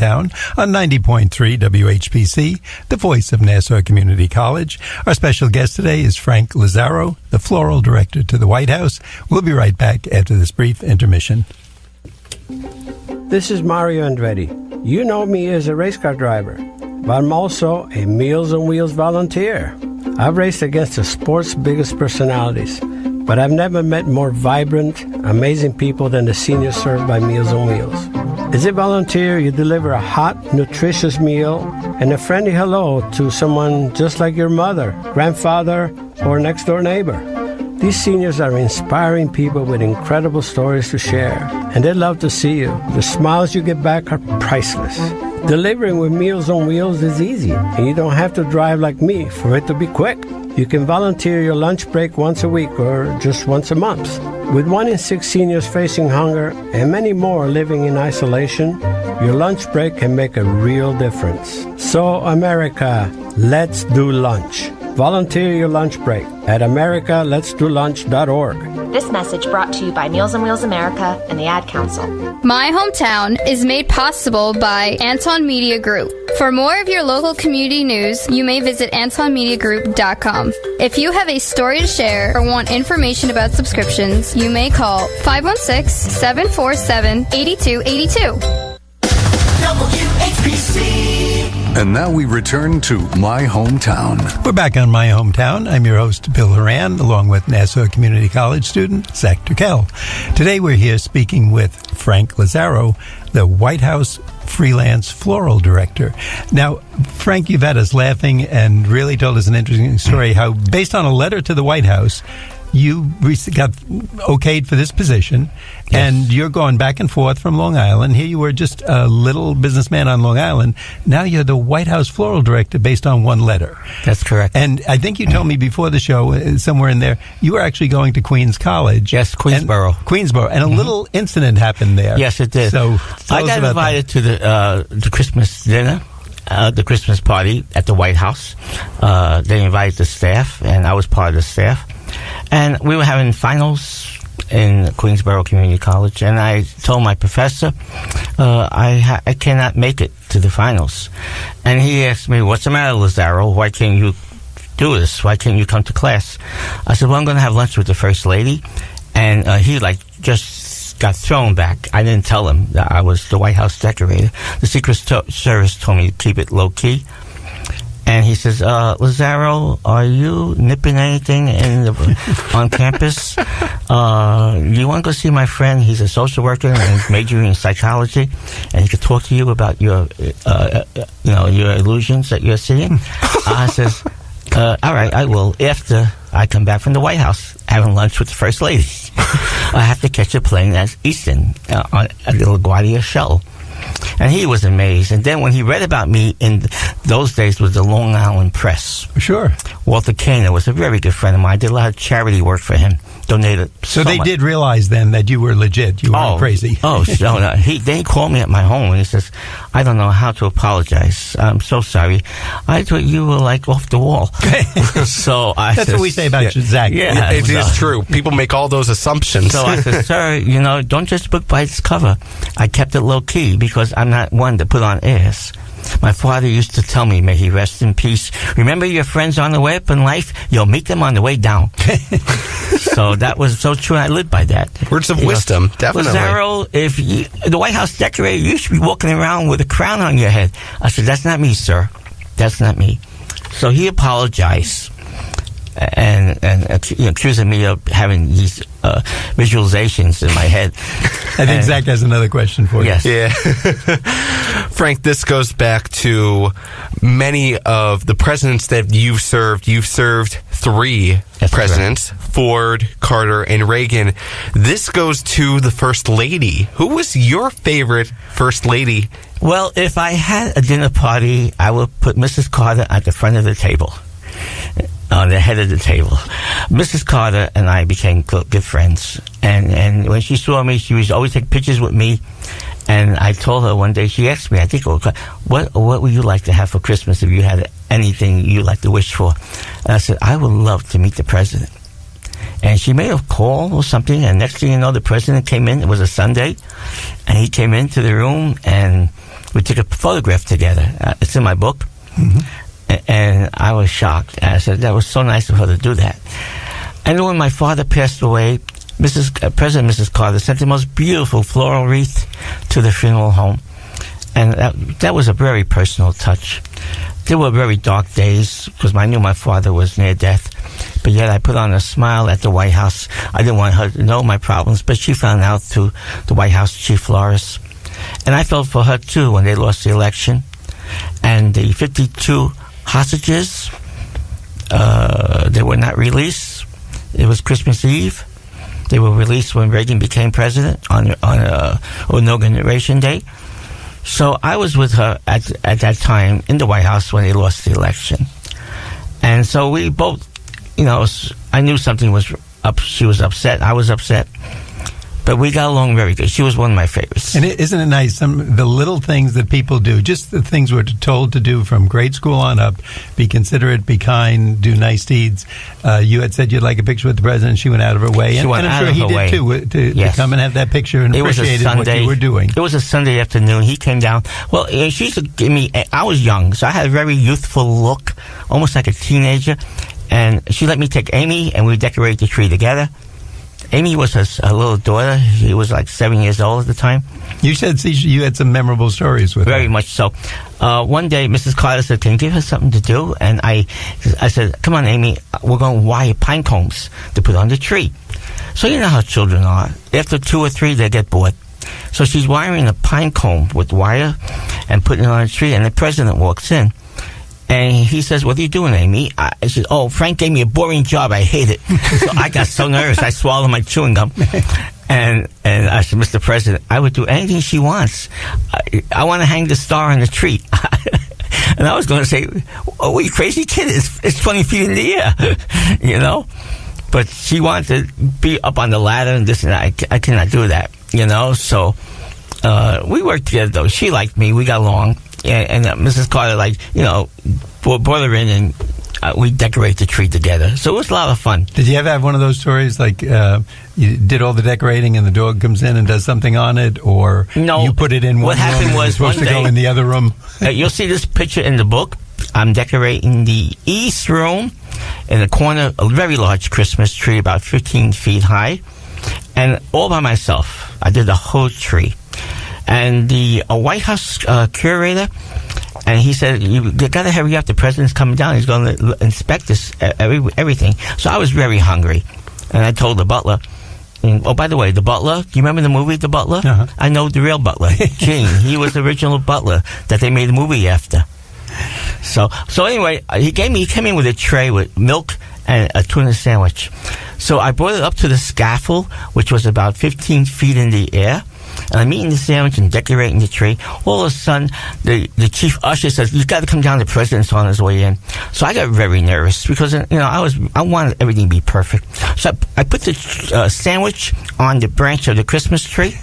Levittown on 90.3 WHPC, the voice of Nassau Community College. Our special guest today is Frank Lazzaro, the Floral Director to the White House. We'll be right back after this brief intermission. This is Mario Andretti. You know me as a race car driver, but I'm also a Meals on Wheels volunteer. I've raced against the sport's biggest personalities, but I've never met more vibrant, amazing people than the seniors served by Meals on Wheels. As a volunteer, you deliver a hot, nutritious meal and a friendly hello to someone just like your mother, grandfather, or next-door neighbor. These seniors are inspiring people with incredible stories to share, and they love to see you. The smiles you get back are priceless. Delivering with Meals on Wheels is easy, and you don't have to drive like me for it to be quick. You can volunteer your lunch break once a week or just once a month. With 1 in 6 seniors facing hunger and many more living in isolation, your lunch break can make a real difference. So, America, let's do lunch. Volunteer your lunch break at americaletsdolunch.org. This message brought to you by Meals on Wheels America and the Ad Council. My Hometown is made possible by Anton Media Group. For more of your local community news, you may visit AntonMediaGroup.com. If you have a story to share or want information about subscriptions, you may call 516-747-8282. WHPC. And now we return to My Hometown. We're back on My Hometown. I'm your host, Bill Horan, along with Nassau Community College student Zac Turkel. Today we're here speaking with Frank Lazzaro, the White House freelance floral director. Now, Frank, you've had us laughing and really told us an interesting story how, based on a letter to the White House, you got okayed for this position, yes. And you're going back and forth from Long Island. Here you were just a little businessman on Long Island. Now you're the White House floral director based on one letter. That's correct. And I think you told me before the show, somewhere in there, you were actually going to Queens College. Yes, Queensboro. And a little incident happened there. Yes, it did. So I got invited to the Christmas dinner. The Christmas party at the White House. They invited the staff, and I was part of the staff. And we were having finals in Queensboro Community College, and I told my professor I cannot make it to the finals. And he asked me, "What's the matter, Lazzaro? Why can't you do this? Why can't you come to class?" I said, "Well, I'm going to have lunch with the First Lady." And he just got thrown back. I didn't tell him that I was the White House decorator. The Secret Service told me to keep it low-key. And he says, "Lazzaro, are you nipping anything on campus? You want to go see my friend? He's a social worker and he's majoring in psychology, and he could talk to you about your illusions that you're seeing." I says, "All right, I will. After I come back from the White House, having lunch with the First Lady, I have to catch a plane at Easton on a LaGuardia shuttle." And he was amazed. And then when he read about me in those days was the Long Island Press. Sure. Walter Kaner was a very good friend of mine. I did a lot of charity work for him. Donated so they much. Did realize then that you were legit. You weren't crazy. No. Then he called me at my home and he says, "I don't know how to apologize. I'm so sorry. I thought you were like off the wall." So that's what we say about you, Zac. Yeah, it is true. People make all those assumptions. So I said, "Sir, don't just book by its cover." I kept it low key because I'm not one to put on airs. My father used to tell me, may he rest in peace, "Remember your friends on the way up in life, you'll meet them on the way down." So that was so true, and I lived by that. Words of wisdom, definitely. "Lazzaro, if the White House decorator, you should be walking around with a crown on your head." I said, "That's not me, sir. That's not me." So he apologized and accusing me of having these visualizations in my head. I think Zac has another question for you. Yes. Yeah. Frank, this goes back to many of the presidents that you've served. You've served 3 presidents, correct. Ford, Carter, and Reagan. This goes to the First Lady. Who was your favorite First Lady? Well, if I had a dinner party, I would put Mrs. Carter at the front of the table. On the head of the table. Mrs. Carter and I became good friends. And when she saw me, she would always take pictures with me. And I told her one day, she asked me, I think, what would you like to have for Christmas if you had anything you'd like to wish for? And I said, I would love to meet the president. And she made a call or something, and next thing you know, the president came in. It was a Sunday, and he came into the room, and we took a photograph together. It's in my book. And I was shocked. And I said, that was so nice of her to do that. And when my father passed away, President and Mrs. Carter sent the most beautiful floral wreath to the funeral home. And that was a very personal touch. There were very dark days because I knew my father was near death. But yet I put on a smile at the White House. I didn't want her to know my problems, but she found out through the White House chief florist. And I felt for her, too, when they lost the election. And the 52 hostages, they were not released. It was Christmas Eve. They were released when Reagan became president on Inauguration Day. So I was with her at that time in the White House when they lost the election. And so we both, I knew something was up. She was upset. I was upset. But we got along very good. She was one of my favorites. And isn't it nice, the little things that people do, just the things we're told to do from grade school on up, be considerate, be kind, do nice deeds. You had said you'd like a picture with the president. She went out of her way. And I'm sure he did, too, to come and have that picture and appreciated what you were doing. It was a Sunday afternoon. He came down. Well, she used to give me, I was young, so I had a very youthful look, almost like a teenager. And she let me take Amy, and we decorated the tree together. Amy was her little daughter. She was like 7 years old at the time. You said you had some memorable stories with her. Very much so. One day, Mrs. Carter said, can you give her something to do? And I said, come on, Amy, we're going to wire pine cones to put on the tree. So you know how children are. After 2 or 3, they get bored. So she's wiring a pine cone with wire and putting it on the tree, and the president walks in. And he says, what are you doing, Amy? I said, Frank gave me a boring job. I hate it. So I got so nervous, I swallowed my chewing gum. And I said, Mr. President, I would do anything she wants. I want to hang the star on the tree. And I was going to say, oh, you crazy kid, it's 20 feet in the air, But she wanted to be up on the ladder and this and that. I cannot do that, So we worked together, though. She liked me. We got along. And Mrs. Carter, brought her in, and we decorate the tree together. So it was a lot of fun. Did you ever have one of those stories, like you did all the decorating and the dog comes in and does something on it, or no, you put it in one room and it's supposed to go in the other room? You'll see this picture in the book. I'm decorating the East Room in the corner, a very large Christmas tree, about 15 feet high, and all by myself. I did the whole tree. And the White House curator, and he said, you got to hurry up. The president's coming down. He's going to inspect this, everything. So I was very hungry. And I told the butler, by the way, the butler, do you remember the movie, The Butler? Uh-huh. I know the real butler, Gene. He was the original butler that they made the movie after. So anyway, he came in with a tray with milk and a tuna sandwich. So I brought it up to the scaffold, which was about 15 feet in the air. And I'm eating the sandwich and decorating the tree. All of a sudden, the chief usher says, "You've got to come down. The president's on his way in." So I got very nervous because I wanted everything to be perfect. So I put the sandwich on the branch of the Christmas tree,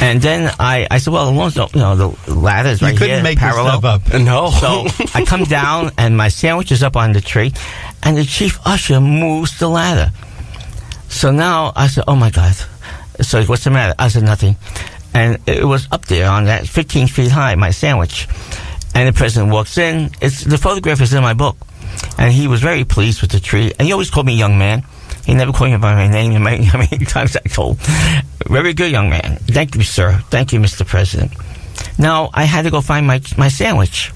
and then I said, "Well, as long as the ladder is right here, you couldn't make parallel." This stuff up. No. So I come down and my sandwich is up on the tree, and the chief usher moves the ladder. So now I said, "Oh my God." So what's the matter? I said, nothing. And it was up there on that 15 feet high, my sandwich. And the president walks in. The photograph is in my book. And he was very pleased with the tree. And he always called me young man. He never called me by my name. How many times I told. Very good young man. Thank you, sir. Thank you, Mr. President. Now, I had to go find my sandwich.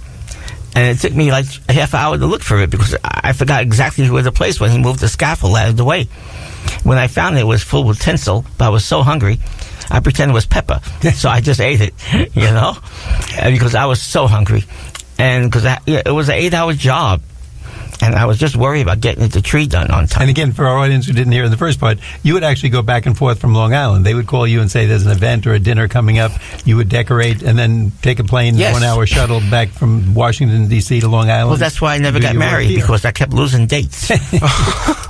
And it took me like a half hour to look for it because I forgot exactly where the place when he moved the scaffold out of the way. When I found it was full with tinsel, but I was so hungry, I pretended it was pepper. So I just ate it, because I was so hungry. And because it was an 8-hour job. And I was just worried about getting the tree done on time. And again, for our audience who didn't hear in the first part, you would actually go back and forth from Long Island. They would call you and say there's an event or a dinner coming up. You would decorate and then take a plane, Yes. 1 hour shuttle back from Washington, D.C. to Long Island. Well, that's why I never got married, because I kept losing dates.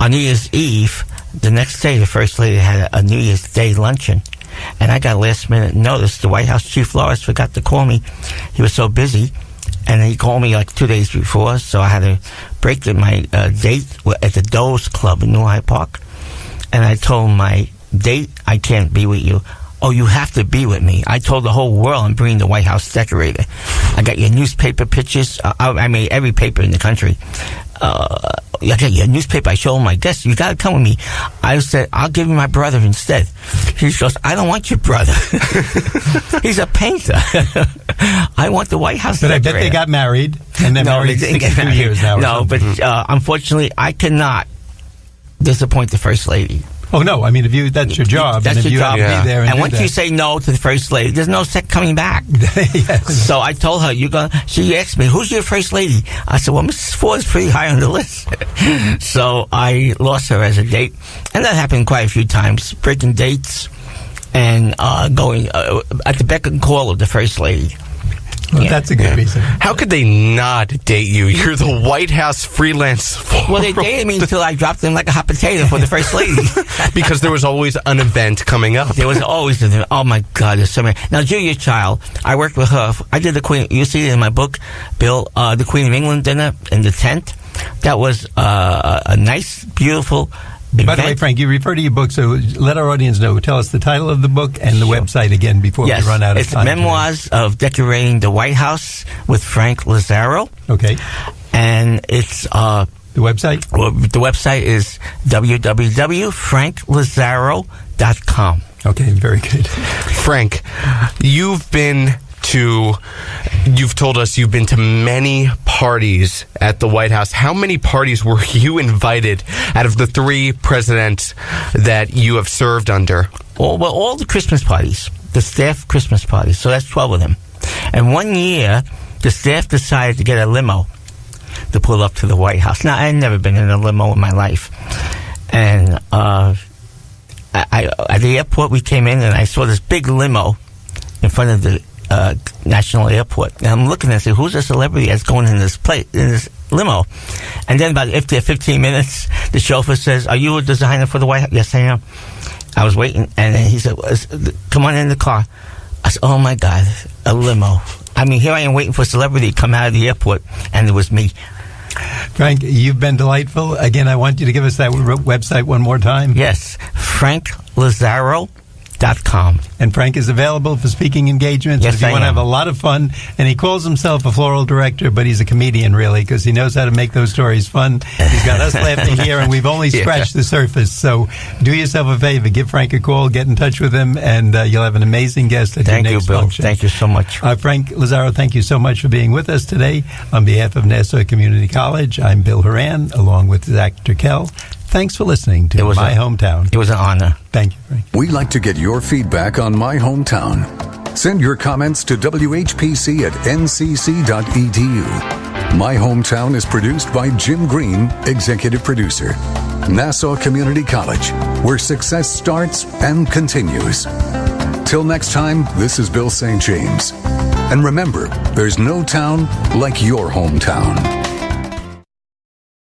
On New Year's Eve, the next day, the First Lady had a New Year's Day luncheon. And I got last-minute notice. The White House chief florist forgot to call me. He was so busy. And he called me like 2 days before, so I had to break my date at the Doe's Club in New Hyde Park. And I told him my date, I can't be with you. "Oh, you have to be with me." I told the whole world I'm bringing the White House decorator. I got your newspaper pictures. I made every paper in the country. I got your newspaper. I showed him my desk. You got to come with me. I said, "I'll give you my brother instead." He goes, "I don't want your brother. He's a painter. I want the White House decorator." But I bet they got married, and they're No, married they didn't get 62 married. years now. No, but unfortunately, I cannot disappoint the First Lady. Oh, no. I mean, that's your job. That's and if your you job. have to be there and do once that. you say no to the First Lady, there's no coming back. Yes. So I told her, she asked me, "Who's your First Lady?" I said, "Well, Mrs. Ford is pretty high on the list." So I lost her as a date. And that happened quite a few times, breaking dates and going at the beck and call of the First Lady. Well, that's a good reason. How could they not date you? You're the White House freelance. Well, they dated me until I dropped them like a hot potato for the First Lady. Because there was always an event coming up. There was always oh my God, there's so many. Now, Julia Child, I worked with her. I did the Queen, you see it in my book, Bill, the Queen of England dinner in the tent. That was a nice, beautiful event. By the way, Frank, you refer to your book, so let our audience know. Tell us the title of the book and the website again before we run out of time. It's Memoirs of Decorating the White House with Frank Lazzaro. Okay. And it's... the website? Well, the website is www.franklazzaro.com. Okay, very good. Frank, you've told us you've been to many parties at the White House. How many parties were you invited out of the 3 presidents that you have served under? All the Christmas parties, the staff Christmas parties. So that's 12 of them. And one year, the staff decided to get a limo to pull up to the White House. Now, I'd never been in a limo in my life. And at the airport, we came in and I saw this big limo in front of the National Airport. And I'm looking and I say, who's a celebrity that's going in this limo? And then about after 15 minutes, the chauffeur says, "Are you a designer for the White House?" "Yes, I am." I was waiting, and then he said, "Come on in the car." I said, "Oh my God, a limo." I mean, here I am waiting for a celebrity to come out of the airport, and it was me. Frank, you've been delightful. Again, I want you to give us that website one more time. Yes, FrankLazzaro.com. And Frank is available for speaking engagements. Yes, if you I want to am. have a lot of fun. And he calls himself a floral director, but he's a comedian, really, because he knows how to make those stories fun. He's got us laughing here, and we've only scratched the surface. So do yourself a favor. Give Frank a call. Get in touch with him, and you'll have an amazing guest at your next Bill. function. Thank you so much. Frank Lazzaro, thank you so much for being with us today. On behalf of Nassau Community College, I'm Bill Horan, along with Zac Turkel. Thanks for listening to My Hometown. It was an honor. Thank you, Frank. We like to get your feedback on My Hometown. Send your comments to whpc@ncc.edu. My Hometown is produced by Jim Green, executive producer. Nassau Community College, where success starts and continues. Till next time, this is Bill St. James. And remember, there's no town like your hometown.